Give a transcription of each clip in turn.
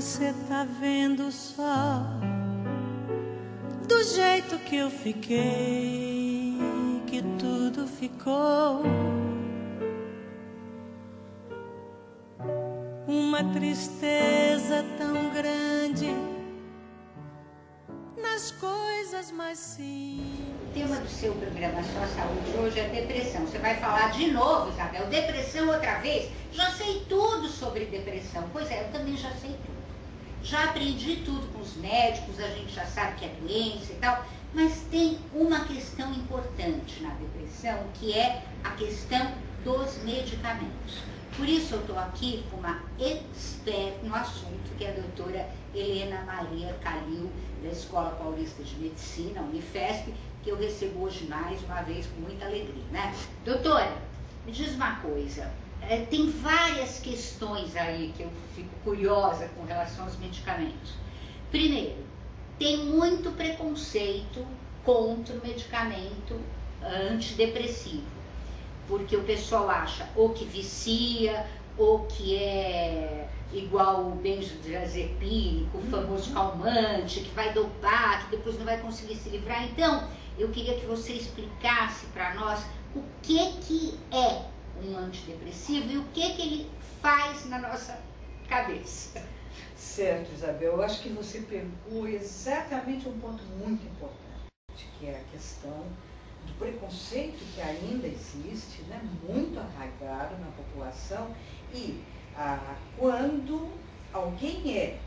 você tá vendo só do jeito que eu fiquei, que tudo ficou uma tristeza tão grande nas coisas mais simples. O tema do seu programa Só Saúde hoje é depressão. Você vai falar de novo, Isabel, depressão outra vez? Já sei tudo sobre depressão. Pois é, eu também já sei tudo. Já aprendi tudo com os médicos, a gente já sabe que é doença e tal, mas tem uma questão importante na depressão, que é a questão dos medicamentos. Por isso eu estou aqui com uma expert no assunto, que é a doutora Helena Maria Calil, da Escola Paulista de Medicina, Unifesp, que eu recebo hoje mais uma vez com muita alegria, né? Doutora, me diz uma coisa, tem várias questões aí que eu fico curiosa com relação aos medicamentos. Primeiro, tem muito preconceito contra o medicamento antidepressivo, porque o pessoal acha ou que vicia, ou que é igual o benzodiazepínico, o famoso calmante, que vai dopar, que depois não vai conseguir se livrar. Então, eu queria que você explicasse para nós o que é um antidepressivo e o que ele faz na nossa cabeça. Certo, Isabel. Eu acho que você pegou exatamente um ponto muito importante, que é a questão do preconceito que ainda existe, né, muito arraigado na população, e quando alguém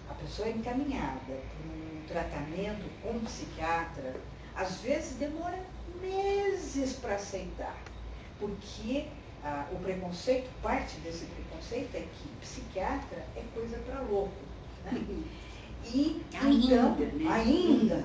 a pessoa é encaminhada para um tratamento com um psiquiatra, às vezes demora meses para aceitar, porque o preconceito, parte desse preconceito é que psiquiatra é coisa para louco, né? E então, ainda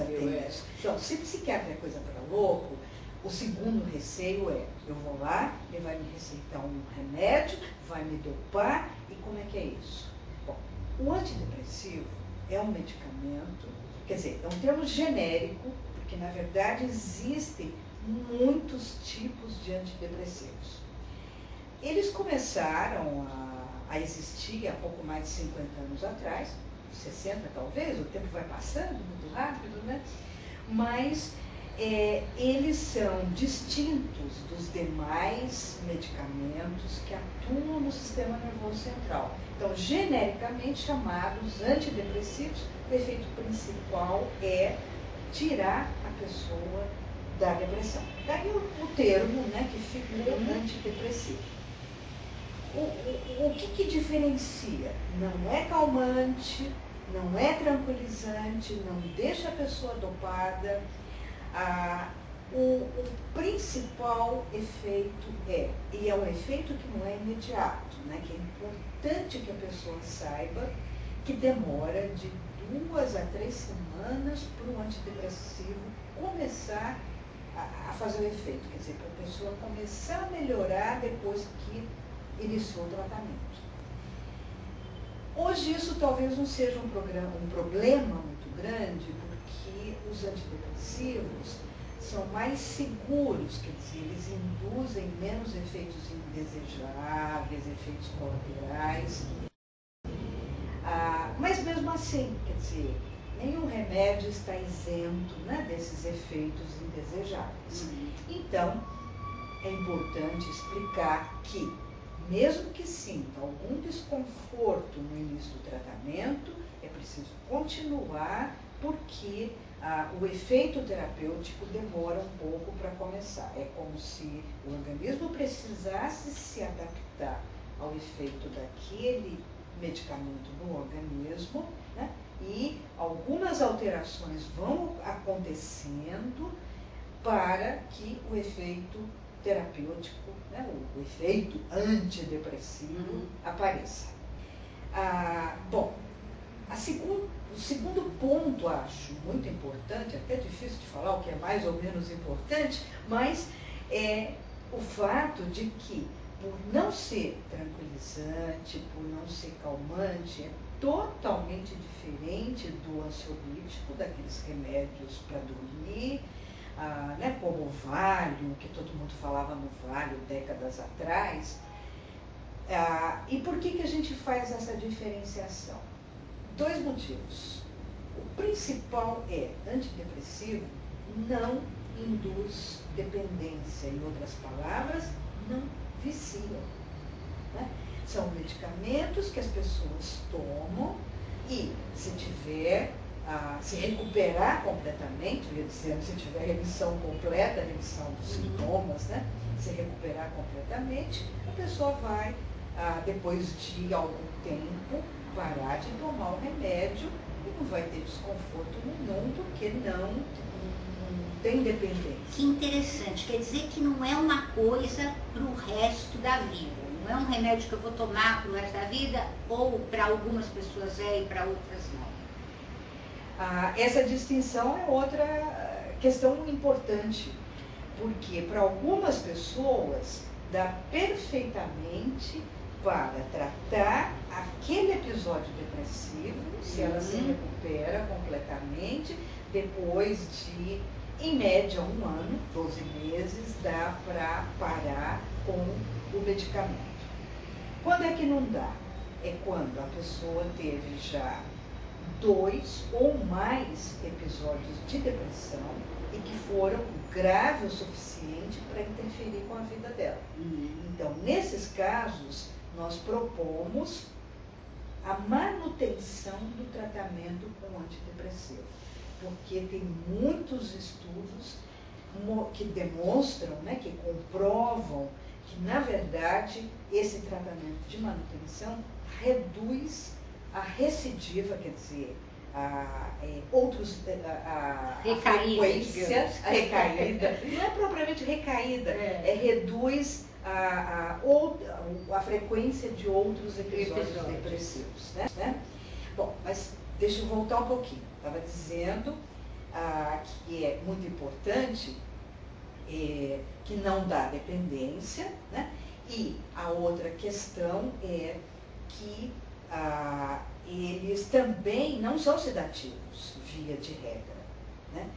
tem isso. Então, se psiquiatra é coisa para louco, o segundo receio é, eu vou lá, ele vai me receitar um remédio, vai me dopar, e como é que é isso? Bom, o antidepressivo é um medicamento, quer dizer, é um termo genérico, porque na verdade existem muitos tipos de antidepressivos. Eles começaram a existir há pouco mais de 50 anos atrás, 60 talvez, o tempo vai passando muito rápido, né? Mas eles são distintos dos demais medicamentos que atuam no sistema nervoso central. Então, genericamente chamados antidepressivos, o efeito principal é tirar a pessoa da depressão. Daí o termo, né, que ficou antidepressivo. O que diferencia? Não é calmante, não é tranquilizante, não deixa a pessoa dopada. O principal efeito e é um efeito que não é imediato, né, que é importante que a pessoa saiba que demora de 2 a 3 semanas para o antidepressivo começar a fazer o efeito, quer dizer, para a pessoa começar a melhorar depois que iniciou o tratamento. Hoje isso talvez não seja um problema muito grande, porque os antidepressivos são mais seguros, quer dizer, eles induzem menos efeitos indesejáveis, efeitos colaterais. Mas mesmo assim, quer dizer, nenhum remédio está isento, né, desses efeitos indesejáveis. Então, é importante explicar que, mesmo que sinta algum desconforto no início do tratamento, é preciso continuar, porque o efeito terapêutico demora um pouco para começar. É como se o organismo precisasse se adaptar ao efeito daquele medicamento no organismo, né? E algumas alterações vão acontecendo para que o efeito terapêutico, né, o efeito antidepressivo apareça. Bom, o segundo ponto, acho muito importante, até difícil de falar o que é mais ou menos importante, mas é o fato de que, por não ser tranquilizante, por não ser calmante, é totalmente diferente do ansiolítico, daqueles remédios para dormir, né, como o Valium, que todo mundo falava no Valium décadas atrás. E por que a gente faz essa diferenciação? 2 motivos. O principal é, antidepressivo não induz dependência, em outras palavras, não viciam. Né? São medicamentos que as pessoas tomam e se recuperar completamente, dizendo, se tiver remissão completa, remissão dos sintomas, né? Se recuperar completamente, a pessoa vai, depois de algum tempo, parar de tomar o remédio e não vai ter desconforto nenhum, porque não tem dependência. Que interessante, quer dizer que não é uma coisa para o resto da vida, não é um remédio que eu vou tomar para o resto da vida, ou para algumas pessoas e para outras não. Essa distinção é outra questão importante, porque para algumas pessoas dá perfeitamente para tratar aquele episódio depressivo, se ela se recupera completamente, depois de, em média, 1 ano, 12 meses, dá para parar com o medicamento. Quando é que não dá? É quando a pessoa teve já 2 ou mais episódios de depressão e que foram graves o suficiente para interferir com a vida dela. Então, nesses casos, nós propomos a manutenção do tratamento com antidepressivo, porque tem muitos estudos que demonstram, né, que comprovam que, na verdade, esse tratamento de manutenção reduz a recidiva, quer dizer, a frequência, a recaída, não é propriamente recaída, reduz a frequência de outros episódios depressivos. Né? Bom, mas deixa eu voltar um pouquinho. Estava dizendo que é muito importante que não dá dependência, né? E a outra questão é que eles também não são sedativos, via de regra. Né?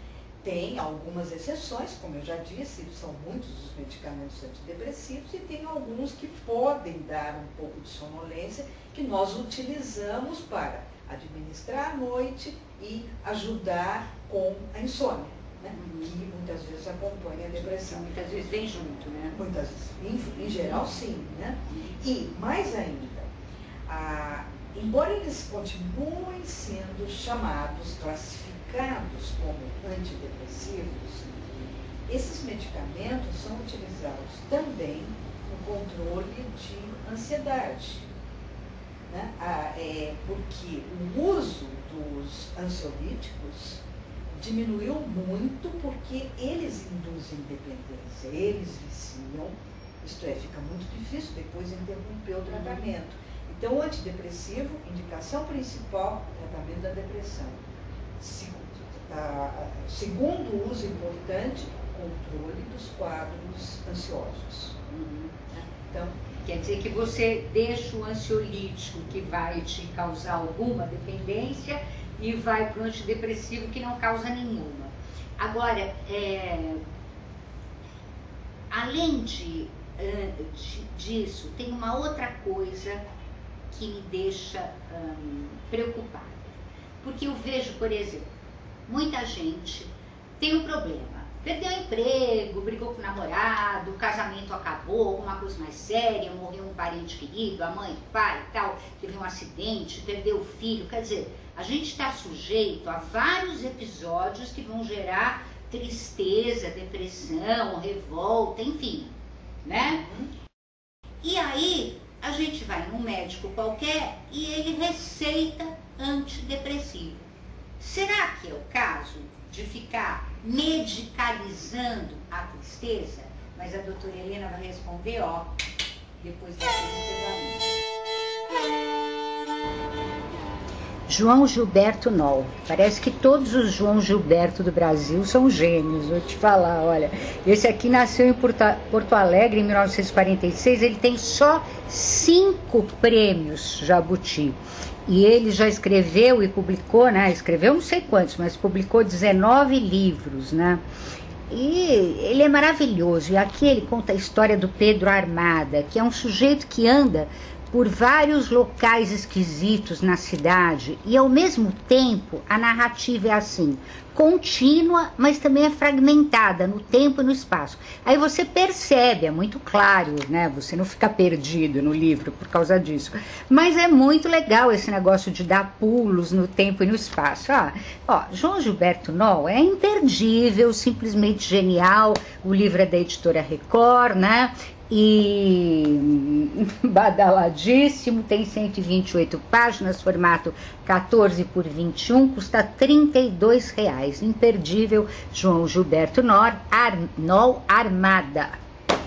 Tem algumas exceções, como eu já disse, são muitos os medicamentos antidepressivos e tem alguns que podem dar um pouco de sonolência, que nós utilizamos para administrar à noite e ajudar com a insônia, né? Que muitas vezes acompanha a depressão. Muitas vezes vem junto, né? Muitas vezes, em geral sim, né? E mais ainda, embora eles continuem sendo chamados, classificados como antidepressivos, esses medicamentos são utilizados também no controle de ansiedade, né? Porque o uso dos ansiolíticos diminuiu muito porque eles induzem dependência, eles viciam, isto é, fica muito difícil depois interromper o tratamento. Então, o antidepressivo, indicação principal, tratamento da depressão. Segundo uso importante, controle dos quadros ansiosos. Então, quer dizer que você deixa o ansiolítico que vai te causar alguma dependência e vai para o antidepressivo que não causa nenhuma. Agora, além disso, tem uma outra coisa que me deixa preocupada. Porque eu vejo, por exemplo, muita gente tem um problema. Perdeu o emprego, brigou com o namorado, o casamento acabou, alguma coisa mais séria, morreu um parente querido, a mãe, o pai e tal, teve um acidente, perdeu o filho. Quer dizer, a gente está sujeito a vários episódios que vão gerar tristeza, depressão, revolta, enfim, né? E aí, a gente vai num médico qualquer e ele receita antidepressivo. Será que é o caso de ficar medicalizando a tristeza? Mas a doutora Helena vai responder, depois da pergunta. João Gilberto Noll. Parece que todos os João Gilberto do Brasil são gênios, vou te falar, olha. Esse aqui nasceu em Porto Alegre em 1946, ele tem só 5 prêmios Jabuti. E ele já escreveu e publicou, né? Escreveu não sei quantos, mas publicou 19 livros, né? E ele é maravilhoso. E aqui ele conta a história do Pedro Armada, que é um sujeito que anda por vários locais esquisitos na cidade, e ao mesmo tempo a narrativa é assim, contínua, mas também é fragmentada no tempo e no espaço. Aí você percebe, é muito claro, né? Você não fica perdido no livro por causa disso. Mas é muito legal esse negócio de dar pulos no tempo e no espaço. João Gilberto Noll é imperdível, simplesmente genial. O livro é da editora Record, né? E badaladíssimo, tem 128 páginas, formato 14x21, custa R$32, imperdível. João Gilberto Noll Armada.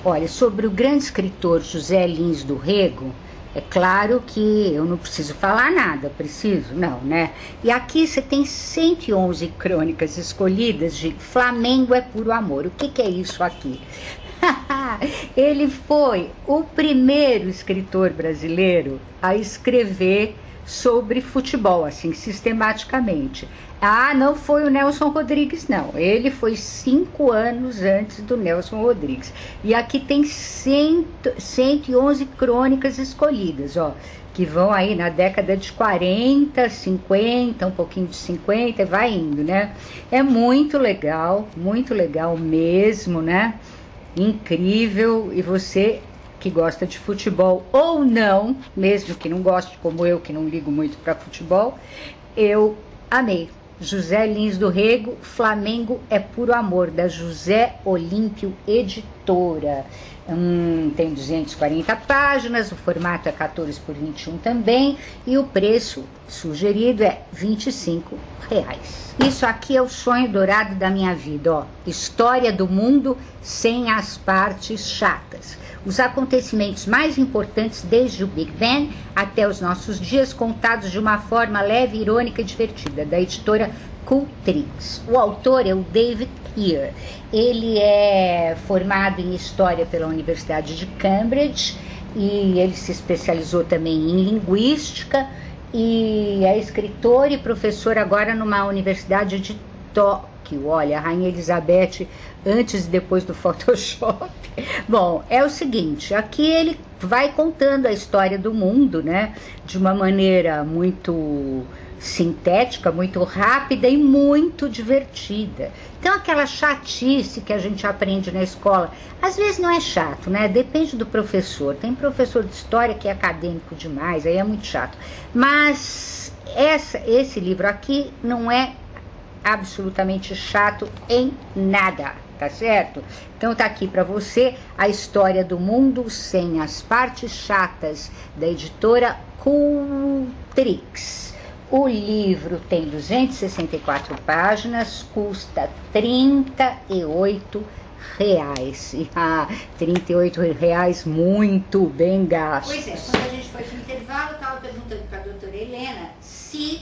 Olha, sobre o grande escritor José Lins do Rego, é claro que eu não preciso falar nada, preciso? Não, né? E aqui você tem 111 crônicas escolhidas de Flamengo é Puro Amor. O que é isso aqui? Ele foi o primeiro escritor brasileiro a escrever sobre futebol, assim, sistematicamente. Não foi o Nelson Rodrigues, não. Ele foi 5 anos antes do Nelson Rodrigues. E aqui tem 111 crônicas escolhidas, que vão aí na década de 40, 50, um pouquinho de 50, vai indo, né? É muito legal mesmo, né? Incrível. E você que gosta de futebol ou não, mesmo que não goste, como eu, que não ligo muito para futebol, eu amei. José Lins do Rego, Flamengo é Puro Amor, da José Olímpio Editora. Tem 240 páginas, o formato é 14x21 também, e o preço sugerido é R$25. Isso aqui é o sonho dourado da minha vida, História do mundo sem as partes chatas. Os acontecimentos mais importantes desde o Big Bang até os nossos dias, contados de uma forma leve, irônica e divertida, da editora Cultrix. O autor é o David Heer. Ele é formado em História pela Universidade de Cambridge e ele se especializou também em Linguística e é escritor e professor agora numa universidade de Tóquio. Olha, a Rainha Elizabeth antes e depois do Photoshop. Bom, é o seguinte, aqui ele vai contando a história do mundo, né, de uma maneira muito sintética, muito rápida e muito divertida. Então aquela chatice que a gente aprende na escola, às vezes não é chato, né? Depende do professor. Tem professor de história que é acadêmico demais, aí é muito chato. Mas esse livro aqui não é absolutamente chato em nada, tá certo? Então tá aqui para você a História do Mundo sem as partes chatas, da editora Cultrix. O livro tem 264 páginas, custa R$38. R$38 muito bem gastos. Pois é, quando a gente foi para o intervalo, eu estava perguntando para a doutora Helena se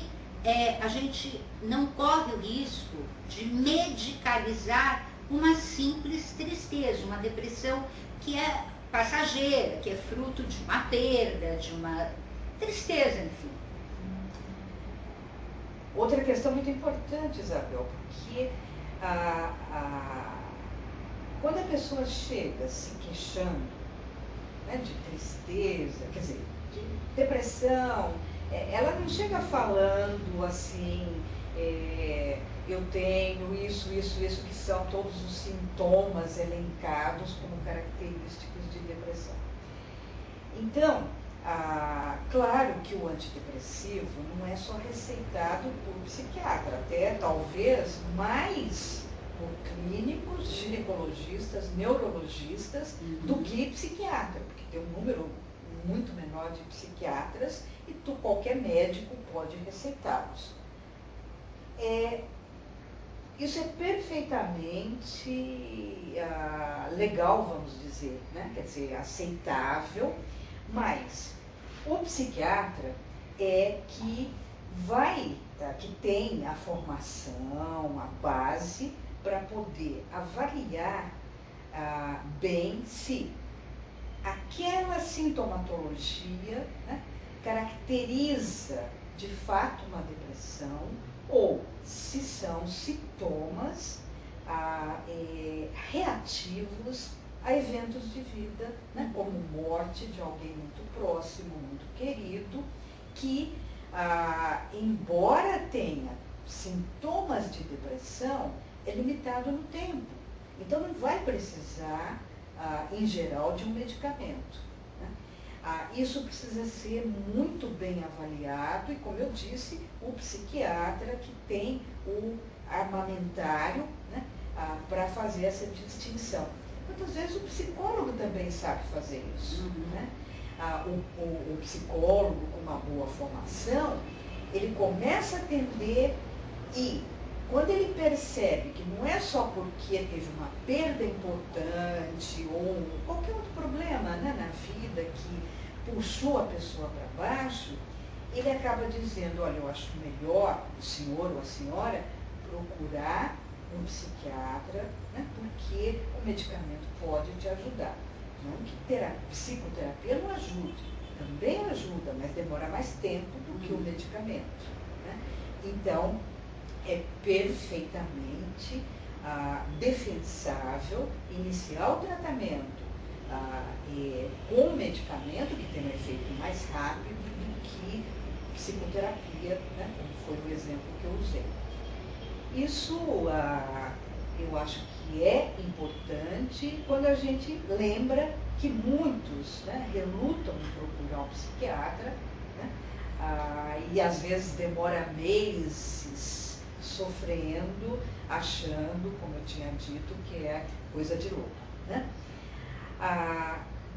a gente não corre o risco de medicalizar uma simples tristeza, uma depressão que é passageira, que é fruto de uma perda, de uma tristeza, enfim. Outra questão muito importante, Isabel, porque quando a pessoa chega se queixando, né, de tristeza, quer dizer, de depressão, ela não chega falando assim, eu tenho isso, que são todos os sintomas elencados como característicos de depressão. Então, claro que o antidepressivo não é só receitado por psiquiatra, até talvez mais por clínicos, ginecologistas, neurologistas, do que psiquiatra, porque tem um número muito menor de psiquiatras e qualquer médico pode receitá-los. Isso é perfeitamente legal, vamos dizer, né? Quer dizer, aceitável, mas o psiquiatra é que que tem a formação, a base para poder avaliar bem se aquela sintomatologia, né, caracteriza de fato uma depressão ou se são sintomas reativos a eventos de vida, né, como morte de alguém muito próximo, muito querido, que, embora tenha sintomas de depressão, é limitado no tempo. Então, não vai precisar, em geral, de um medicamento. Né? Isso precisa ser muito bem avaliado e, como eu disse, o psiquiatra que tem o armamentário, né, para fazer essa distinção. Muitas vezes o psicólogo também sabe fazer isso. Né? O psicólogo com uma boa formação, ele começa a atender e, quando ele percebe que não é só porque teve uma perda importante ou qualquer outro problema, né, na vida que puxou a pessoa para baixo, ele acaba dizendo, olha, eu acho melhor o senhor ou a senhora procurar um psiquiatra, né, porque o medicamento pode te ajudar. Não que psicoterapia não ajude, também ajuda, mas demora mais tempo do que o medicamento. Né? Então, é perfeitamente defensável iniciar o tratamento com o medicamento, que tem um efeito mais rápido do que psicoterapia, né, como foi o exemplo que eu usei. Isso eu acho que é importante quando a gente lembra que muitos, né, relutam em procurar um psiquiatra, né, e às vezes demora meses sofrendo, achando, como eu tinha dito, que é coisa de louco. Né?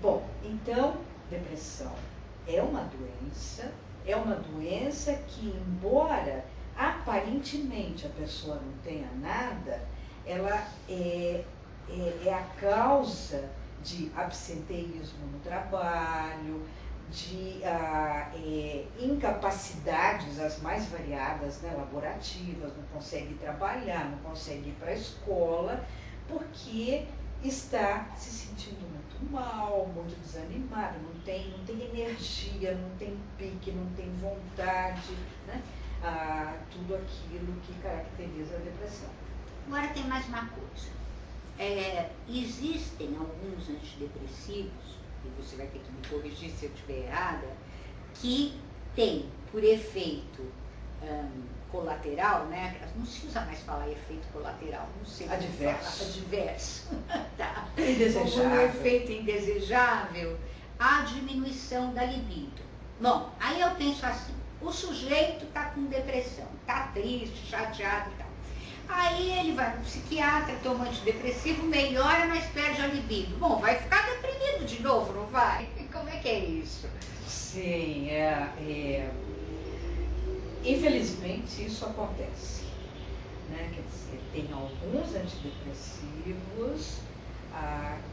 Bom, então, depressão é uma doença que, embora aparentemente a pessoa não tenha nada, ela é a causa de absenteísmo no trabalho, de incapacidades as mais variadas, né, laborativas, não consegue trabalhar, não consegue ir para a escola, porque está se sentindo muito mal, muito desanimado, não tem energia, não tem pique, não tem vontade, né? Tudo aquilo que caracteriza a depressão. Agora tem mais uma coisa. Existem alguns antidepressivos, e você vai ter que me corrigir se eu estiver errada, que tem por efeito colateral, né? Não se usa mais falar efeito colateral, não sei. Adverso. Adverso. Tá. Indesejável. Como um efeito indesejável, a diminuição da libido. Bom, aí eu penso assim, o sujeito está com depressão, está triste, chateado e tal. Aí ele vai no psiquiatra, toma antidepressivo, melhora, mas perde a libido. Bom, vai ficar deprimido de novo, não vai? Como é que é isso? Sim, infelizmente isso acontece. Né? Quer dizer, tem alguns antidepressivos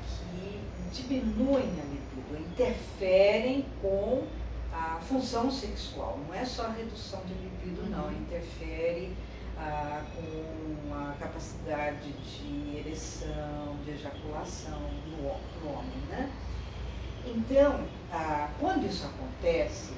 que diminuem a libido, interferem com a função sexual. Não é só a redução de libido, não, interfere com a capacidade de ereção, de ejaculação do homem, né? Então, quando isso acontece,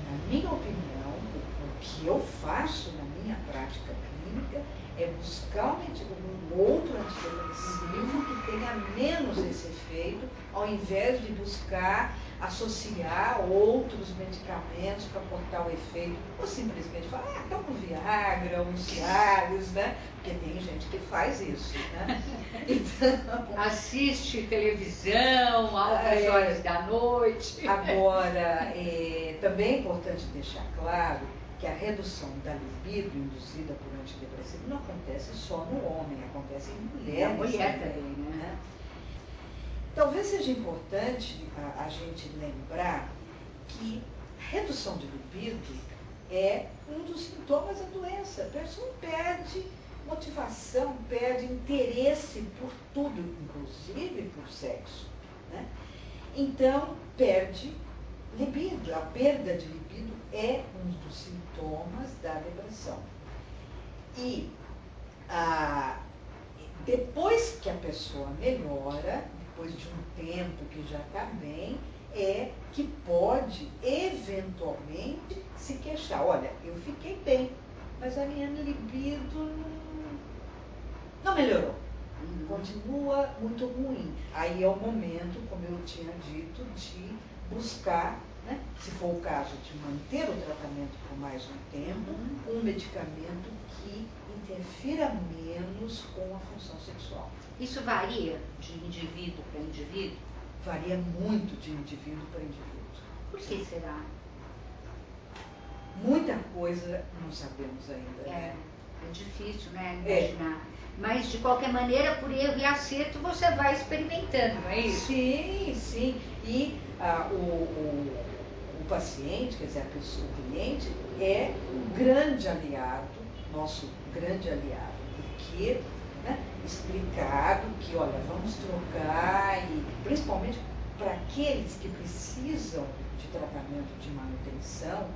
na minha opinião, o que eu faço na minha prática clínica é buscar um outro antidepressivo que tenha menos esse efeito, ao invés de buscar associar outros medicamentos para cortar o efeito, ou simplesmente falar, toma um Viagra, um Cialis, né? Porque tem gente que faz isso, né? Então, assiste televisão, altas horas da noite. Agora, também é importante deixar claro que a redução da libido induzida por antidepressivo não acontece só no homem, acontece em mulheres. Na mulher também, né? Talvez seja importante a gente lembrar que redução de libido é um dos sintomas da doença. A pessoa perde motivação, perde interesse por tudo, inclusive por sexo. Né? Então, perde libido. A perda de libido é um dos sintomas da depressão. E depois que a pessoa melhora, depois de um tempo que já está bem, é que pode eventualmente se queixar. Olha, eu fiquei bem, mas a minha libido Não melhorou. Continua muito ruim. Aí é o momento, como eu tinha dito, de buscar, né, se for o caso de manter o tratamento por mais um tempo, um medicamento que interfira menos com a função sexual. Isso varia de indivíduo para indivíduo? Varia muito de indivíduo para indivíduo. Por que será? Muita coisa não sabemos ainda. É difícil, né, imaginar. Mas, de qualquer maneira, por erro e acerto, você vai experimentando, não é isso? Sim, sim. E o paciente, quer dizer, a pessoa, o cliente, é um grande aliado, nosso grande aliado, porque, né, explicado que, olha, vamos trocar, e principalmente para aqueles que precisam de tratamento de manutenção,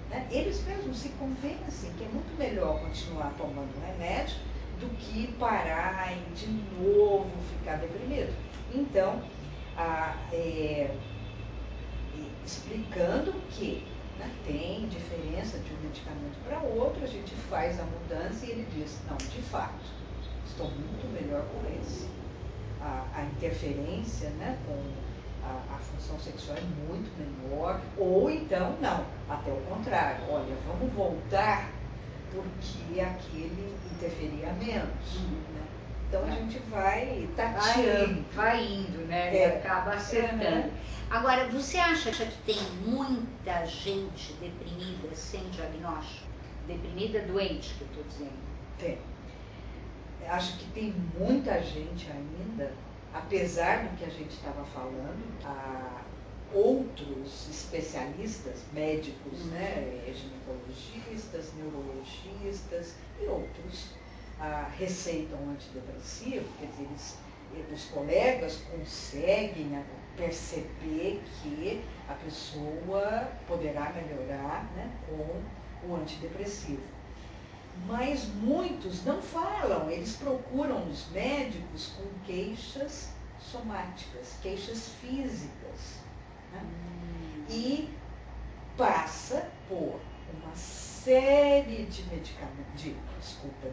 né, eles mesmos se convencem que é muito melhor continuar tomando remédio do que parar e de novo ficar deprimido. Então, explicando que, né, tem diferença de um medicamento para outro, a gente faz a mudança e ele diz, não, de fato, estou muito melhor com esse. A interferência, né, com a função sexual é muito menor, ou então, não, até o contrário, olha, vamos voltar porque aquele interferia menos. Né? Então a gente vai tateando. Vai indo, né? E acaba acertando. Agora, você acha que tem muita gente deprimida sem diagnóstico? Deprimida doente, que eu estou dizendo? Tem. Acho que tem muita gente ainda, apesar do que a gente estava falando, outros especialistas, médicos, né, ginecologistas, neurologistas e outros receitam antidepressivo, quer dizer, os colegas conseguem perceber que a pessoa poderá melhorar, né, com o antidepressivo. Mas muitos não falam, eles procuram os médicos com queixas somáticas, queixas físicas. E passa por uma série de medicamentos,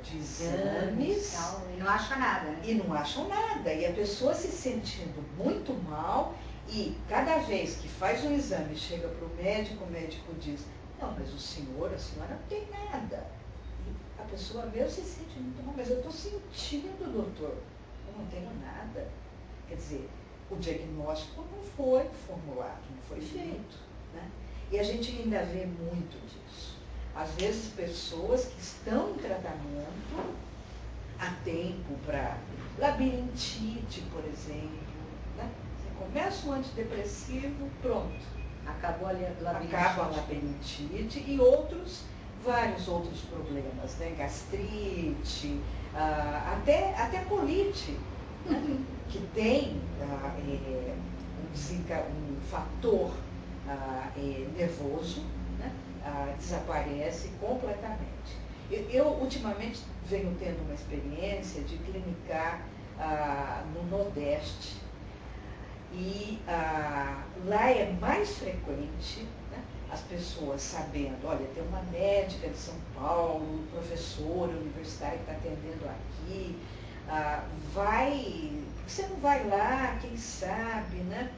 de exames. E não acha nada. Né? E não acham nada. E a pessoa se sentindo muito mal e cada vez que faz um exame, chega para o médico diz, não, mas a senhora não tem nada. E a pessoa mesmo se sente muito mal, mas eu estou sentindo, doutor, eu não tenho nada. Quer dizer, o diagnóstico não foi formulado, não foi feito. Né? E a gente ainda vê muito disso. Às vezes, pessoas que estão em tratamento há tempo para labirintite, por exemplo. Né? Você começa um antidepressivo, pronto. Acaba a labirintite e vários outros problemas, né? Gastrite, até colite. Né? Que tem um fator nervoso, né? Desaparece completamente. Eu ultimamente venho tendo uma experiência de clinicar no Nordeste e lá é mais frequente, né, as pessoas sabendo, olha, tem uma médica de São Paulo, professora universitária que está atendendo aqui, você não vai lá, quem sabe, né?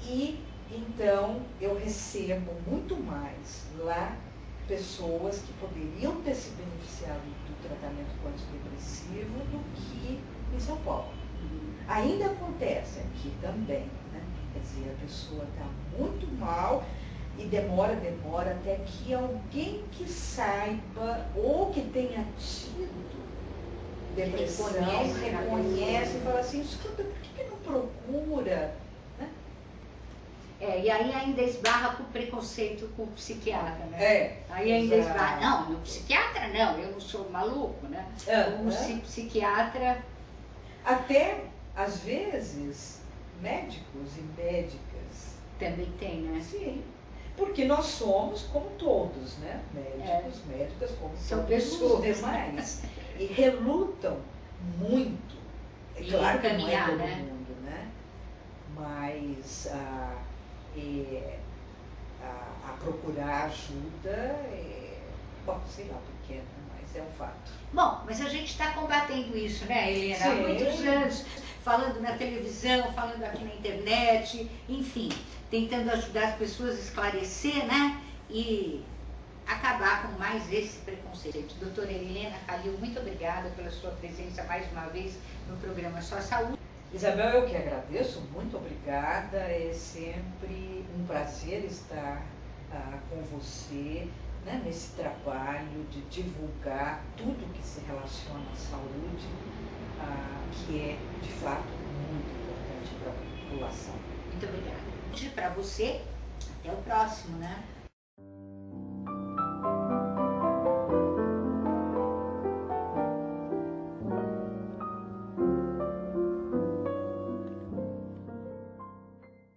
E então eu recebo muito mais lá pessoas que poderiam ter se beneficiado do tratamento antidepressivo do que em São Paulo. Ainda acontece aqui também, né? Quer dizer, a pessoa está muito mal e demora até que alguém que saiba ou que tenha tido depressão, reconhece e fala assim, escuta, por que não procura? Né? E aí ainda esbarra com o preconceito com o psiquiatra, né? Aí ainda esbarra, não, no psiquiatra não, eu não sou maluco, né? O psiquiatra... Até, às vezes, médicos e médicas... Também tem, né? Sim. Porque nós somos como todos, né? Médicos, médicas, como são todos pessoas, os demais. E relutam muito. É claro que não é todo mundo, né? Mas a procurar ajuda sei lá por que, mas é um fato. Bom, mas a gente está combatendo isso, né, Helena? Sim. Há muitos anos, falando na televisão, falando aqui na internet, enfim, tentando ajudar as pessoas a esclarecer, né? E acabar com mais esse preconceito. Doutora Helena Calil, muito obrigada pela sua presença mais uma vez no programa Só Saúde. Isabel, eu que agradeço, muito obrigada. É sempre um prazer estar com você, né, nesse trabalho de divulgar tudo que se relaciona à saúde, que é, de fato, muito importante para a população. Muito obrigada. Para você, até o próximo, né?